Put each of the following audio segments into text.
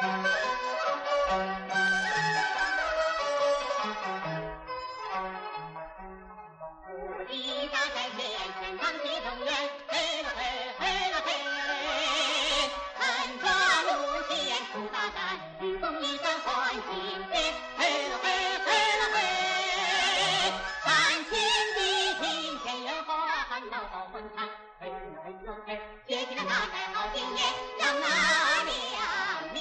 地大在前线，堂西中原，嘿了嘿，嘿了嘿，看着路线出大战，御风一战换金鞭，嘿了嘿，嘿了嘿，三千敌听千言话，喊老道混谈，嘿了嘿了嘿，接起了大寨好经验，让那两面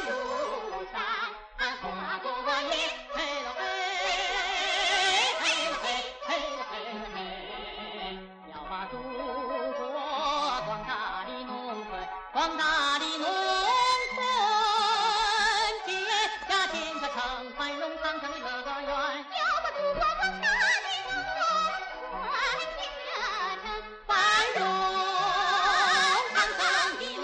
如山跨过夜，嘿了嘿。广大的农村，结下建设成繁荣昌盛的乐园。要把祖国广大的农村建设成繁荣昌盛的乐园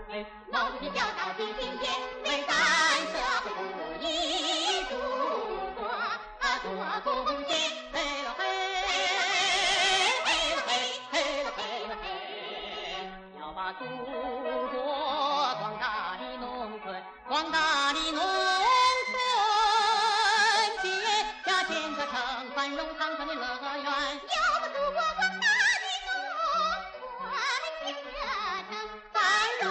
嘞！毛主席教导的经典，为咱社会主义祖国做贡献。嘿了嘿，嘿了嘿，嘿了嘿了嘿，要把祖国广大的农村，广大的农村结下建设成繁荣昌盛的乐园。要把祖国广大的农村建设成繁荣。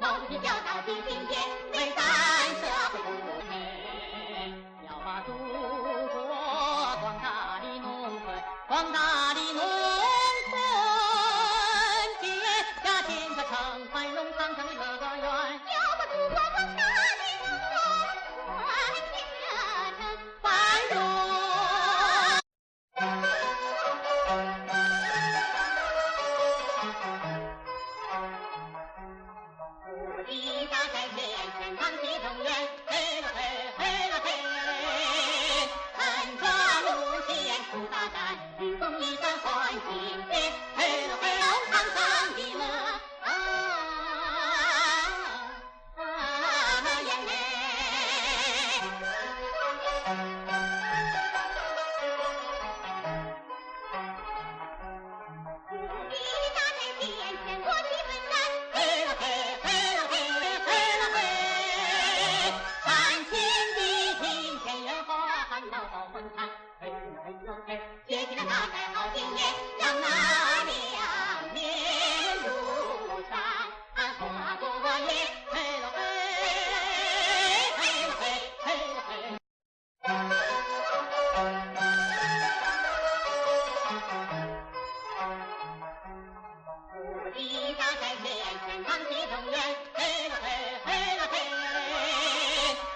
毛主席教导的经典，为咱社会主义，要把祖国广大的农村，广大的农村结下建设成繁荣昌盛的乐园。要把祖国广大的农村建设成繁荣。地大在前线，堂西中原，嘿了嘿，嘿了嘿，看着路线出大战，御风一战换金鞭，嘿了嘿，昌盛的乐园嘞！地大在前线，国旗奋战，嘿了嘿。接起了大寨好经验，让那两面如山跨过夜，嘿了嘿，嘿了嘿，嘿了嘿。地大在前线，堂西中原，嘿了嘿，嘿了嘿，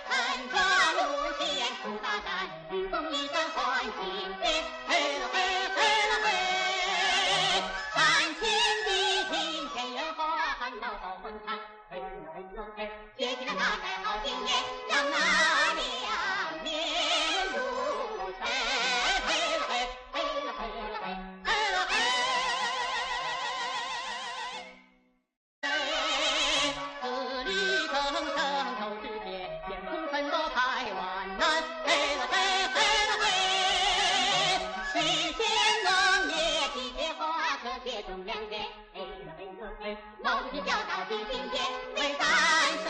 看着路线出大战，御风一战换金鞭。接起了大寨好经验，让那两面如山，嘿了嘿，嘿了嘿了嘿，嘿了嘿，自力更生头世界，艰苦奋斗排万难，嘿了嘿，嘿了嘿，实现农业机械化，科学重量级，嘿了嘿了嘿，毛主席教导的经典，为咱社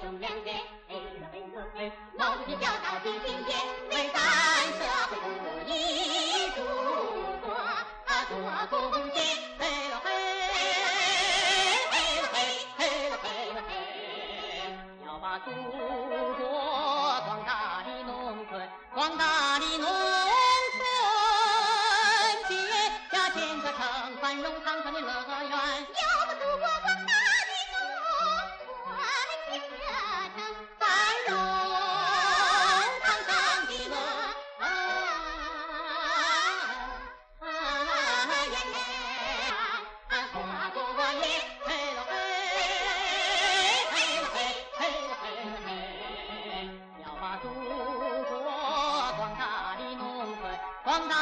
中两边，毛主席教导新今天，为咱社会主义祖国做贡献。嘿喽嘿，嘿喽嘿，嘿喽嘿喽嘿，要把祖国广大的农村，广大的农村结下建设成繁荣昌盛的乐园。要把祖国广大的农村建设成繁荣昌盛的乐园，花果叶，嘿喽嘿，嘿喽嘿，嘿喽嘿喽嘿，要把祖国广大的农村，广大